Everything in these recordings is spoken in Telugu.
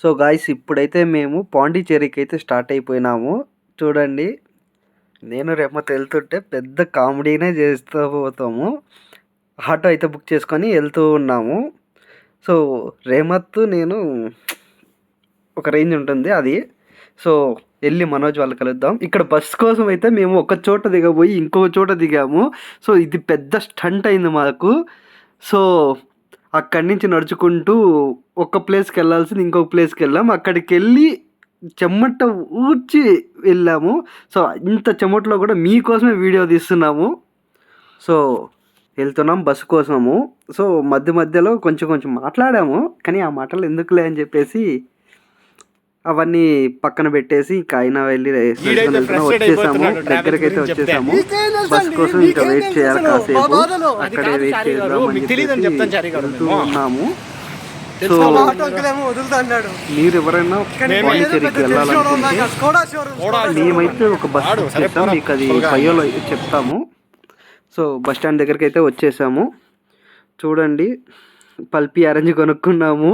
సో గాయ్స్ ఇప్పుడైతే మేము పాండిచ్చేరికైతే స్టార్ట్ అయిపోయినాము. చూడండి, నేను రేమత్ వెళ్తుంటే పెద్ద కామెడీనే చేస్తూ పోతాము. ఆటో అయితే బుక్ చేసుకొని వెళ్తూ ఉన్నాము. సో రేమత్ నేను ఒక రేంజ్ ఉంటుంది అది. సో వెళ్ళి మనోజ్ వాళ్ళు కలుద్దాం. ఇక్కడ బస్ కోసం అయితే మేము ఒక చోట దిగబోయి ఇంకొక చోట దిగాము. సో ఇది పెద్ద స్టంట్ అయింది మాకు. సో అక్కడి నుంచి నడుచుకుంటూ ఒక ప్లేస్కి వెళ్ళాల్సింది ఇంకొక ప్లేస్కి వెళ్ళాము. అక్కడికి వెళ్ళి చెమట ఊడ్చి వెళ్ళాము. సో ఇంత చెమటలో కూడా మీకోసమే వీడియో తీస్తున్నాము. సో వెళ్తున్నాం బస్సు కోసము. సో మధ్య మధ్యలో కొంచెం కొంచెం మాట్లాడాము, కానీ ఆ మాటలు ఎందుకులే అని చెప్పేసి అవన్నీ పక్కన పెట్టేసి ఇంకా అయినా వెళ్ళి వచ్చేసాము. దగ్గరికి అయితే వచ్చేసాము. బస్ కోసం ఇంకా వెయిట్ చేయాలి కాసేపు. అక్కడే వెయిట్ చేద్దాము. సో మీరు ఎవరైనా పాండిచ్చేరికి వెళ్ళాలనుకుంటే మేమైతే ఒక బస్ చేస్తాం, మీకు అది బయోలో చెప్తాము. సో బస్ స్టాండ్ దగ్గరికి అయితే వచ్చేసాము. చూడండి, పల్పి ఆరెంజ్ కొనుక్కున్నాము.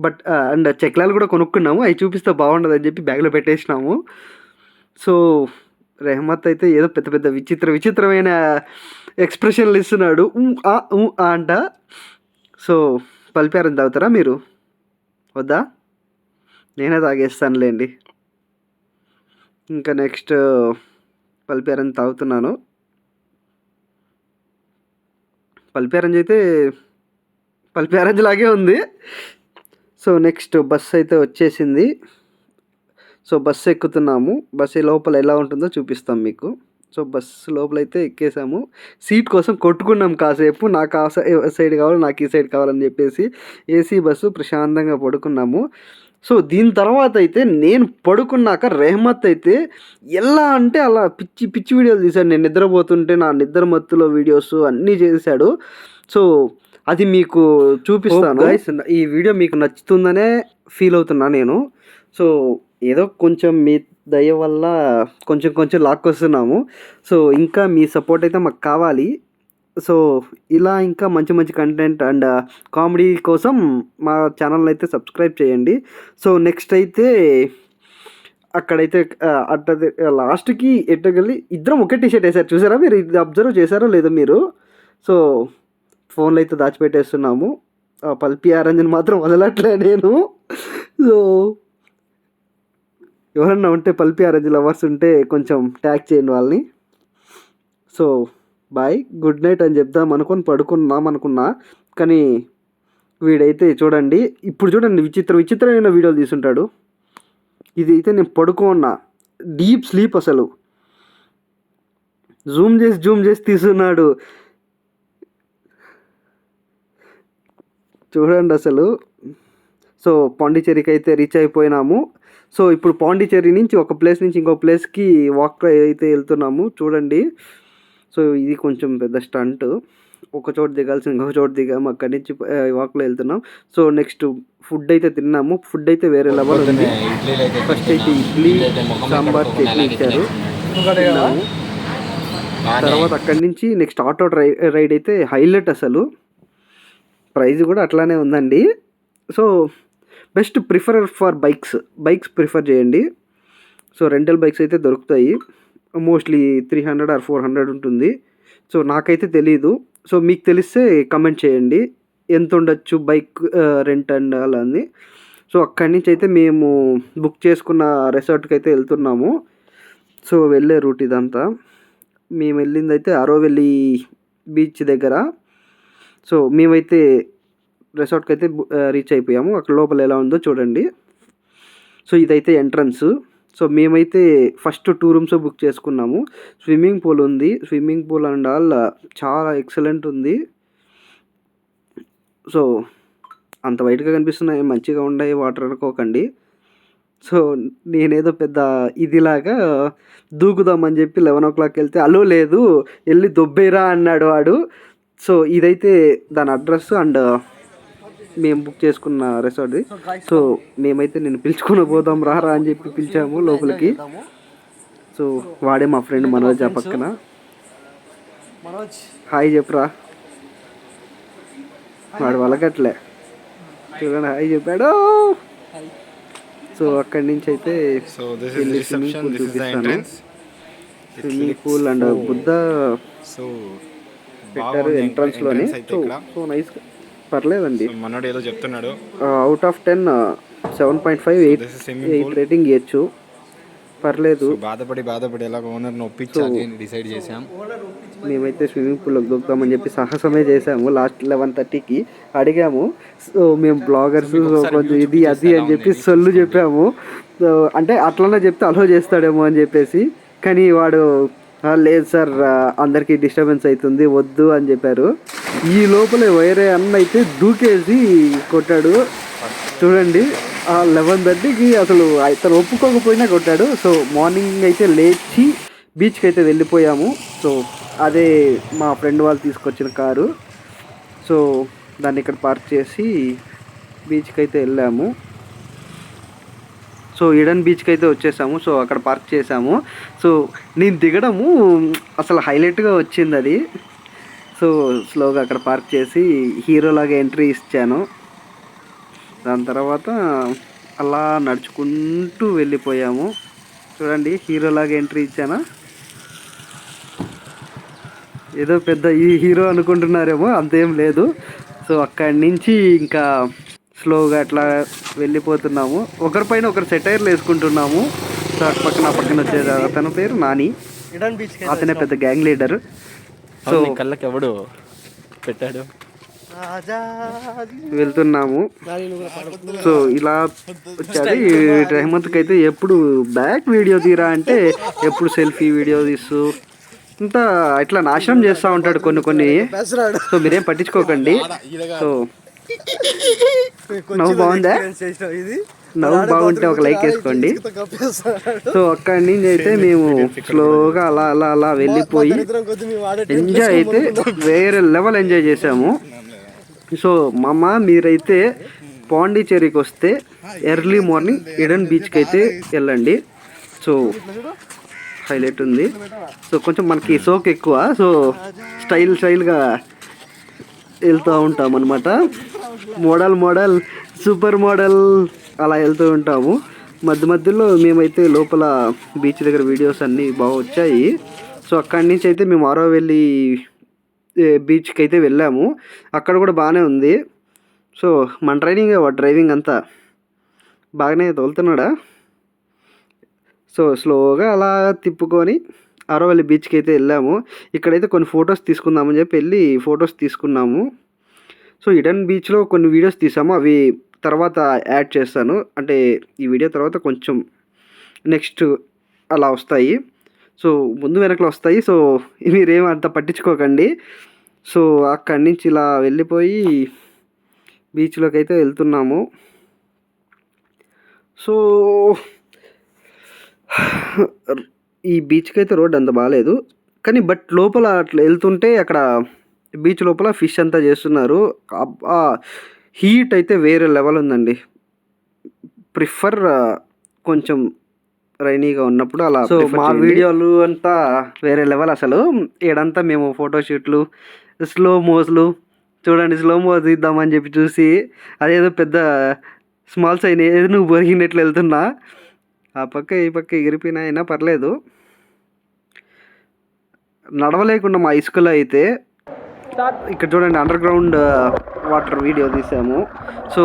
బట్ అండ్ చెక్లాలు కూడా కొనుక్కున్నాము. అవి చూపిస్తే బాగుండదు అని చెప్పి బ్యాగ్లో పెట్టేసినాము. సో రెహమత్ అయితే ఏదో పెద్ద పెద్ద విచిత్రమైన ఎక్స్ప్రెషన్లు ఇస్తున్నాడు అంట. సో పల్పి ఆరెంజ్ తాగుతారా మీరు? వద్దా? నేనే తాగేస్తానులేండి. ఇంకా నెక్స్ట్ పల్పి ఆరెంజ్ తాగుతున్నాను. పల్పి ఆరెంజ్ అయితే పల్పి ఆరెంజ్ లాగే ఉంది. సో నెక్స్ట్ బస్ అయితే వచ్చేసింది. So bus ఎక్కుతున్నాము. బస్సు లోపల ఎలా ఉంటుందో చూపిస్తాం మీకు. సో బస్సు లోపల అయితే ఎక్కేసాము. సీట్ కోసం కొట్టుకున్నాం కాసేపు. నాకు ఆ సైడ్ కావాలి, నాకు ఈ సైడ్ కావాలని చెప్పేసి ఏసీ బస్సు ప్రశాంతంగా పడుకున్నాము. సో దీని తర్వాత అయితే నేను పడుకున్నాక రెహమత్ అయితే ఎలా అంటే అలా పిచ్చి పిచ్చి వీడియోలు తీశాడు. నేను నిద్రపోతుంటే నా నిద్ర మత్తులో వీడియోస్ అన్నీ చేశాడు. సో అది మీకు చూపిస్తాను. ఈ వీడియో మీకు నచ్చుతుందనే ఫీల్ అవుతున్నా నేను. సో ఏదో కొంచెం మీ దయ వల్ల కొంచెం లాక్కొస్తున్నాము. సో ఇంకా మీ సపోర్ట్ అయితే మాకు కావాలి. సో ఇలా ఇంకా మంచి కంటెంట్ అండ్ కామెడీ కోసం మా ఛానల్ అయితే సబ్స్క్రైబ్ చేయండి. సో నెక్స్ట్ అయితే అక్కడైతే లాస్ట్కి ఎట్టగలి ఇద్దరం ఒకే టీషర్ట్ వేసారు. చూసారా మీరు? ఇది అబ్జర్వ్ చేశారో లేదో మీరు? సో ఫోన్లో అయితే దాచిపెట్టేస్తున్నాము. పల్పి ఆరెంజ్ని మాత్రం వదలట్లే నేను. సో ఎవరన్నా ఉంటే పల్పి ఆరెంజ్ లవర్స్ ఉంటే కొంచెం ట్యాగ్ చేయండి వాళ్ళని. సో బాయ్, గుడ్ నైట్ అని చెప్దాం అనుకున్నా, కానీ వీడైతే చూడండి, ఇప్పుడు చూడండి విచిత్రమైన వీడియోలు తీసుంటాడు. ఇది అయితే నేను పడుకున్నా, డీప్ స్లీప్. అసలు జూమ్ చేసి తీస్తున్నాడు. చూడండి అసలు. సో పాండిచ్చేరికి అయితే రీచ్ అయిపోయినాము. సో ఇప్పుడు పాండిచ్చేరి నుంచి ఒక ప్లేస్ నుంచి ఇంకో ప్లేస్కి వాక్ అయితే వెళ్తున్నాము. చూడండి, సో ఇది కొంచెం పెద్ద స్టంట్. ఒక చోట దిగాల్సిన ఇంకొక చోట దిగాము. అక్కడి నుంచి వాక్లో వెళ్తున్నాం. సో నెక్స్ట్ ఫుడ్ అయితే తిన్నాము. ఫుడ్ అయితే వేరే లెవెల్ ఉంది. ఫస్ట్ అయితే ఇడ్లీ సాంబార్ చట్నీ ఇచ్చారు, తిన్నాము. తర్వాత అక్కడి నుంచి నెక్స్ట్ ఆటో రైడ్ అయితే హైలైట్. అసలు ప్రైస్ కూడా అట్లానే ఉందండి. So best prefer for bikes prefer చేయండి. సో రెంటల్ బైక్స్ అయితే దొరుకుతాయి. మోస్ట్లీ 300 or 400 ఉంటుంది. సో నాకైతే తెలీదు. సో మీకు తెలిస్తే కమెంట్ చేయండి ఎంత ఉండొచ్చు బైక్ రెంట్ అండ్ అలా అని. సో అక్కడి నుంచి అయితే మేము బుక్ చేసుకున్న రిసార్ట్కి అయితే వెళ్తున్నాము. సో వెళ్ళే రూట్ ఇదంతా. మేము వెళ్ళింది అయితే ఆరోవెల్లి బీచ్ దగ్గర. సో మేమైతే రిసార్ట్కి అయితే రీచ్ అయిపోయాము. అక్కడ లోపల ఎలా ఉందో చూడండి. సో ఇదైతే ఎంట్రన్స్. సో మేమైతే ఫస్ట్ 2 రూమ్స్ బుక్ చేసుకున్నాము. స్విమ్మింగ్ పూల్ ఉంది. స్విమ్మింగ్ పూల్ అండ్ ఆల్ చాలా ఎక్సలెంట్ ఉంది. సో అంత వైట్గా కనిపిస్తున్నాయి, మంచిగా ఉన్నాయి వాటర్ అనుకోకండి. సో నేనేదో పెద్ద ఇదిలాగా దూకుదామని చెప్పి 11 o'clock వెళ్తే అలో లేదు, వెళ్ళి దొబ్బేరా అన్నాడు వాడు. సో ఇదైతే దాని అడ్రస్ అండ్ మేము బుక్ చేసుకున్న రిసార్ట్ది. సో మేమైతే నేను పిలుచుకుని పోదాం రారా అని చెప్పి పిలిచాము లోపలికి. సో వాడే మా ఫ్రెండ్ మనోజ్. ఆ పక్కన హాయ్ చెప్పురా. వాడు వలగట్లే. చూడండి హాయ్ చెప్పాడు. సో అక్కడి నుంచి అయితే వెళ్ళి స్విమ్మింగ్ పూల్ చూపిస్తాను. స్విమ్మింగ్ పూల్ అండ్ బుద్ధ పెట్టారు ఎంట్రన్స్లోనే. సో నైస్, పర్లేదండి. మనోడు ఏదో చెప్తున్నాడు. అవుట్ ఆఫ్ 10 7.5 8 రేటింగ్ ఇవ్వచ్చు, పర్లేదు. బాధపడి ఎలాగ ఓనర్ని ఒప్పించాలి అని డిసైడ్ చేసాం. మేమైతే స్విమ్మింగ్ పూల్లోకి దూకుతామని చెప్పి సాహసమే చేసాము. లాస్ట్ 11:30కి అడిగాము. సో మేము బ్లాగర్స్ కొంచెం ఇది అది అని చెప్పి సొల్లు చెప్పాము. సో అంటే అట్లనే చెప్తే అలో చేస్తాడేమో అని చెప్పేసి, కానీ వాడు లేదు సార్ అందరికీ డిస్టర్బెన్స్ అవుతుంది వద్దు అని చెప్పారు. ఈ లోపలే వేరే అన్న అయితే దూకేసి కొట్టాడు చూడండి. 11:30కి అసలు ఇతను ఒప్పుకోకపోయినా కొట్టాడు. సో మార్నింగ్ అయితే లేచి బీచ్కి అయితే వెళ్ళిపోయాము. సో అదే మా ఫ్రెండ్ వాళ్ళు తీసుకొచ్చిన కారు. సో దాన్ని ఇక్కడ పార్క్ చేసి బీచ్కి అయితే వెళ్ళాము. సో ఈడెన్ బీచ్కి అయితే వచ్చేసాము. సో అక్కడ పార్క్ చేసాము. సో నేను దిగడము అసలు హైలైట్గా వచ్చింది అది. సో స్లోగా అక్కడ పార్క్ చేసి హీరోలాగా ఎంట్రీ ఇచ్చాను. దాని తర్వాత అలా నడుచుకుంటూ వెళ్ళిపోయాము. చూడండి హీరోలాగా ఎంట్రీ ఇచ్చానా, ఏదో పెద్ద ఈ హీరో అనుకుంటున్నారేమో, అంతేం లేదు. సో అక్కడి నుంచి ఇంకా స్లోగా అట్లా వెళ్ళిపోతున్నాము. ఒకరిపైన ఒకరు సెటైర్లు వేసుకుంటున్నాము. సో అటు పక్కన పక్కన వచ్చేది అతని పేరు నాని, అతనే పెద్ద గ్యాంగ్ లీడర్. సో కళ్ళకి ఎవడు పెట్టాడు వెళ్తున్నాము. సో ఇలా వచ్చారు. రెహమత్కి అయితే ఎప్పుడు బ్యాక్ వీడియో తీరా అంటే ఎప్పుడు సెల్ఫీ వీడియో తీస్తూ ఇంత ఇట్లా నాశనం చేస్తూ ఉంటాడు కొన్ని. సో మీరేం పట్టించుకోకండి. సో నవ్వు బాగుందా? నవ్వు బాగుంటే ఒక లైక్ వేసుకోండి. సో అక్కడి నుంచి అయితే మేము స్లోగా అలా అలా అలా వెళ్ళిపోయి ఎంజాయ్ అయితే వేరే లెవెల్ ఎంజాయ్ చేసాము. సో మామ మీరైతే పాండిచేరికి వస్తే ఎర్లీ మార్నింగ్ ఈడెన్ బీచ్కి అయితే వెళ్ళండి. సో హైలైట్ ఉంది. సో కొంచెం మనకి సోక్ ఎక్కువ. సో స్టైల్గా వెళ్తూ ఉంటాం అనమాట. మోడల్ సూపర్ మోడల్ అలా వెళ్తూ ఉంటాము. మధ్యలో మేమైతే లోపల బీచ్ దగ్గర వీడియోస్ అన్నీ బాగా వచ్చాయి. సో అక్కడి నుంచి అయితే మేము ఆరోవెల్లి బీచ్కి అయితే వెళ్ళాము. అక్కడ కూడా బాగానే ఉంది. సో మన డ్రైవింగ్ అంతా బాగానే తోలుతున్నాడా. సో స్లోగా అలా తిప్పుకొని ఆరోవెల్లి బీచ్కి అయితే వెళ్ళాము. ఇక్కడైతే కొన్ని ఫొటోస్ తీసుకుందామని చెప్పి వెళ్ళి ఫొటోస్ తీసుకున్నాము. సో ఈడెన్ బీచ్లో కొన్ని వీడియోస్ తీసాము, అవి తర్వాత యాడ్ చేస్తాను. అంటే ఈ వీడియో తర్వాత కొంచెం నెక్స్ట్ అలా వస్తాయి. సో ముందు వెనకలు వస్తాయి. సో మీరేం అంత పట్టించుకోకండి. సో అక్కడి నుంచి ఇలా వెళ్ళిపోయి బీచ్లోకి అయితే వెళ్తున్నాము. సో ఈ బీచ్కి అయితే రోడ్ అంత బాగాలేదు, కానీ బట్ లోపల అట్లా వెళ్తుంటే అక్కడ బీచ్ లోపల ఫిష్ అంతా చేస్తున్నారు. హీట్ అయితే వేరే లెవెల్ ఉందండి. ప్రిఫర్ కొంచెం రైనీగా ఉన్నప్పుడు అలా. సో మా వీడియోలు అంతా వేరే లెవెల్ అసలు. ఈడంతా మేము ఫోటోషూట్లు స్లోమోస్లు చూడండి, స్లోమో తీద్దామని చెప్పి చూసి అదేదో పెద్ద స్మాల్ సైన్ ఏదో నువ్వు బొరిగినట్లు వెళ్తున్నా. ఆ పక్క ఈ పక్క ఎగిరిపోయినా అయినా పర్లేదు. నడవలేకుండా మా ఇసుకలో అయితే ఇక్కడ చూడండి అండర్ గ్రౌండ్ వాటర్ వీడియో తీసాము. సో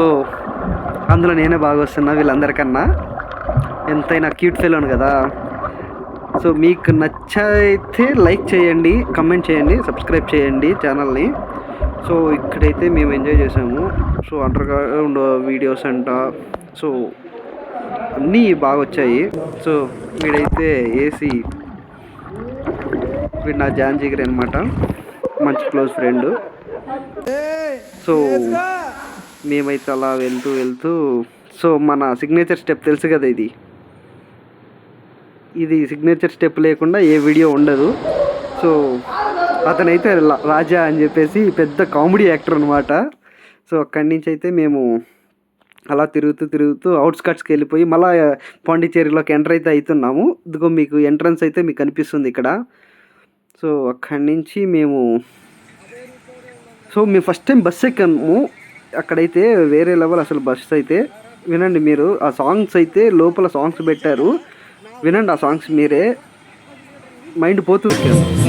అందులో నేనే బాగా వస్తున్నా వీళ్ళందరికన్నా. ఎంతైనా క్యూట్ ఫెలోను కదా. సో మీకు నచ్చైతే లైక్ చేయండి, కమెంట్ చేయండి, సబ్స్క్రైబ్ చేయండి ఛానల్ని. సో ఇక్కడైతే మేము ఎంజాయ్ చేసాము. సో అండర్ గ్రౌండ్ వీడియోస్ అంట. సో అన్నీ బాగా వచ్చాయి. సో వీడైతే ఏసీ, వీడు నా జాన్ జిగర్ అనమాట, మంచి క్లోజ్ ఫ్రెండ్. సో మేమైతే అలా వెళ్తూ సో మన సిగ్నేచర్ స్టెప్ తెలుసు కదా, ఇది సిగ్నేచర్ స్టెప్ లేకుండా ఏ వీడియో ఉండదు. సో అతనైతే రాజా అని చెప్పేసి పెద్ద కామెడీ యాక్టర్ అనమాట. సో అక్కడి నుంచి అయితే మేము అలా తిరుగుతూ అవుట్స్కట్స్కి వెళ్ళిపోయి మళ్ళీ పాండిచేరిలోకి ఎంటర్ అయితే అవుతున్నాము. ఇదిగో మీకు ఎంట్రన్స్ అయితే మీకు కనిపిస్తుంది ఇక్కడ. సో అక్కడి నుంచి మేము ఫస్ట్ టైం బస్ ఎక్కాము. అక్కడైతే వేరే లెవెల్ అసలు బస్ అయితే. వినండి మీరు, ఆ సాంగ్స్ అయితే లోపల సాంగ్స్ పెట్టారు, వినండి ఆ సాంగ్స్ మీరే, మైండ్ పోతుంది.